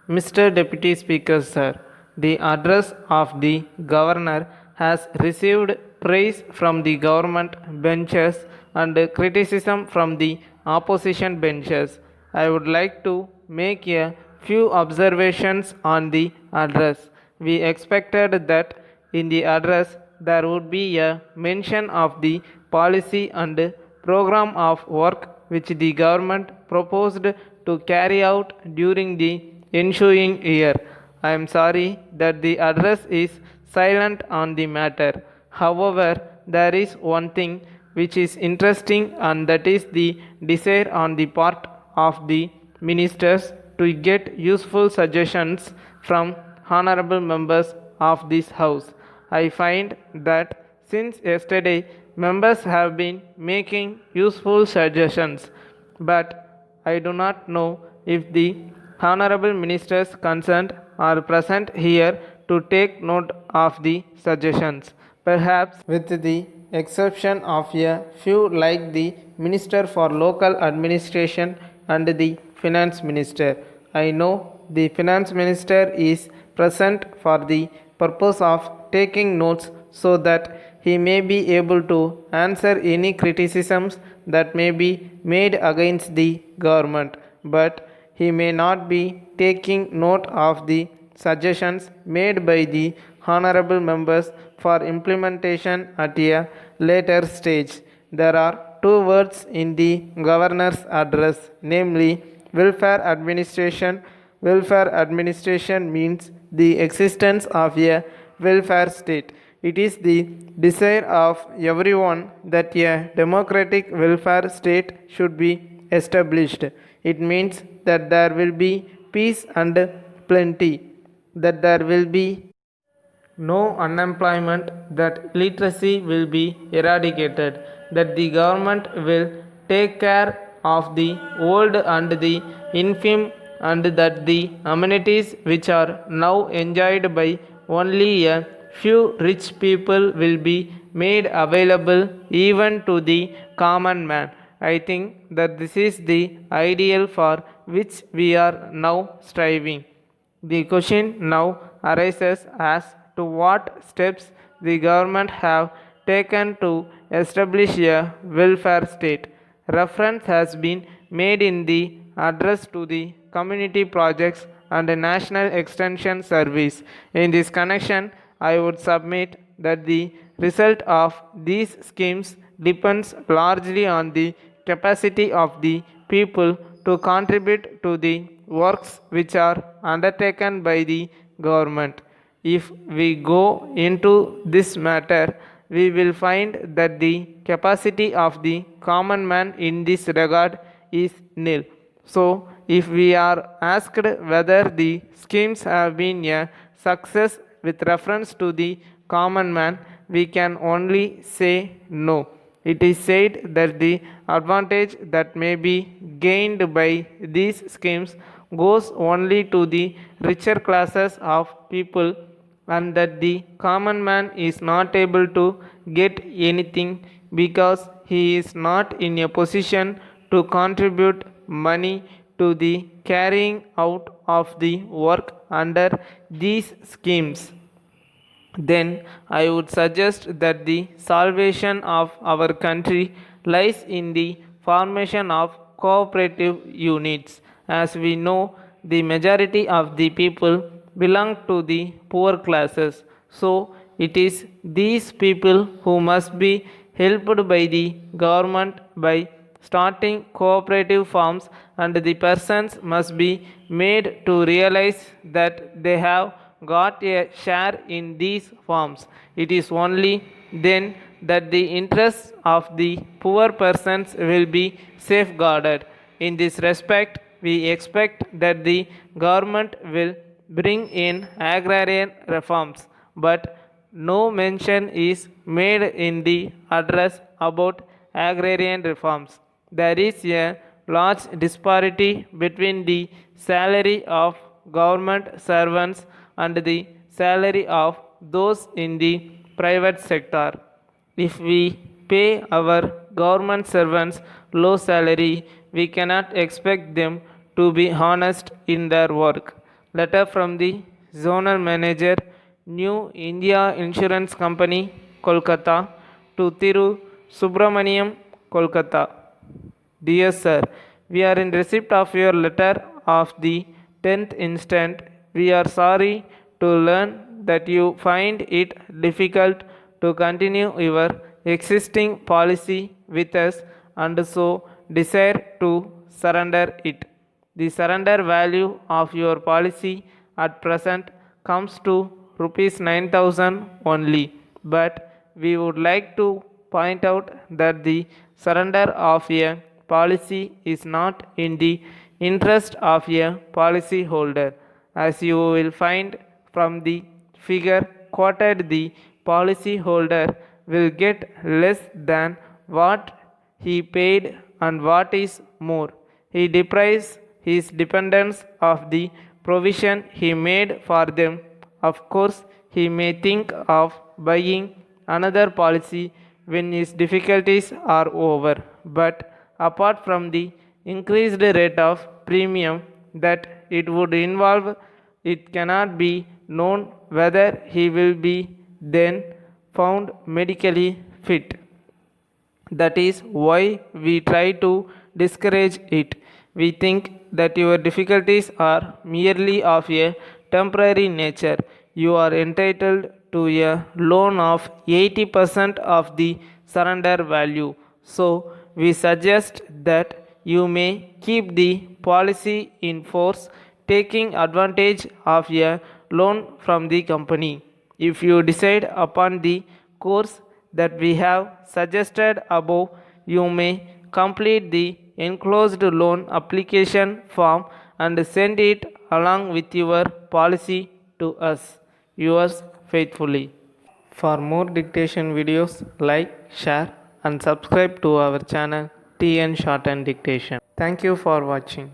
Mr. Deputy Speaker, sir, the address of the Governor has received praise from the government benches and criticism from the opposition benches. I would like to make a few observations on the address. We expected that in the address there would be a mention of the policy and program of work which the government proposed to carry out during the ensuing year. I am sorry that the address is silent on the matter. However, there is one thing which is interesting, and that is the desire on the part of the ministers to get useful suggestions from honorable members of this house. I find that since yesterday members have been making useful suggestions, but I do not know if the honorable ministers concerned are present here to take note of the suggestions. Perhaps, with the exception of a few like the Minister for Local Administration and the Finance Minister. I know the Finance Minister is present for the purpose of taking notes so that he may be able to answer any criticisms that may be made against the government, but he may not be taking note of the suggestions made by the honorable members for implementation at a later stage. There are two words in the governor's address, namely welfare administration. Welfare administration means the existence of a welfare state. It is the desire of everyone that a democratic welfare state should be established. It means that there will be peace and plenty, that there will be no unemployment, that literacy will be eradicated, that the government will take care of the old and the infirm, and that the amenities which are now enjoyed by only a few rich people will be made available even to the common man. I think that this is the ideal for which we are now striving. The question now arises as to what steps the government have taken to establish a welfare state. Reference has been made in the address to the community projects and the National Extension Service. In this connection, I would submit that the result of these schemes depends largely on the capacity of the people to contribute to the works which are undertaken by the government. If we go into this matter, we will find that the capacity of the common man in this regard is nil. So, if we are asked whether the schemes have been a success with reference to the common man, we can only say no. It is said that the advantage that may be gained by these schemes goes only to the richer classes of people, and that the common man is not able to get anything because he is not in a position to contribute money to the carrying out of the work under these schemes. Then I would suggest that the salvation of our country lies in the formation of cooperative units. As we know, the majority of the people belong to the poor classes. So it is these people who must be helped by the government by starting cooperative farms, and the persons must be made to realize that they have got a share in these farms. It is only then that the interests of the poor persons will be safeguarded. In this respect, we expect that the government will bring in agrarian reforms, but no mention is made in the address about agrarian reforms. There is a large disparity between the salary of government servants and the salary of those in the private sector. If we pay our government servants low salary, we cannot expect them to be honest in their work. letter from the zonal manager, New India Insurance Company, Kolkata, to Thiru Subramaniam, Kolkata. Dear Sir, we are in receipt of your letter of the 10th instant. We are sorry to learn that you find it difficult to continue your existing policy with us and so desire to surrender it. The surrender value of your policy at present comes to rupees 9,000 only, but we would like to point out that the surrender of a policy is not in the interest of a policy holder. As you will find from the figure quoted, the policy holder will get less than what he paid, and what is more, he deprives his dependents of the provision he made for them. Of course, he may think of buying another policy when his difficulties are over, but apart from the increased rate of premium that it would involve, it cannot be known whether he will be then found medically fit. That is why we try to discourage it. We think that your difficulties are merely of a temporary nature. You are entitled to a loan of 80% of the surrender value. So, we suggest that you may keep the policy in force, taking advantage of a loan from the company. If you decide upon the course that we have suggested above, you may complete the enclosed loan application form and send it along with your policy to us. Yours faithfully. For more dictation videos, like, share and subscribe to our channel TN Short and Dictation. Thank you for watching.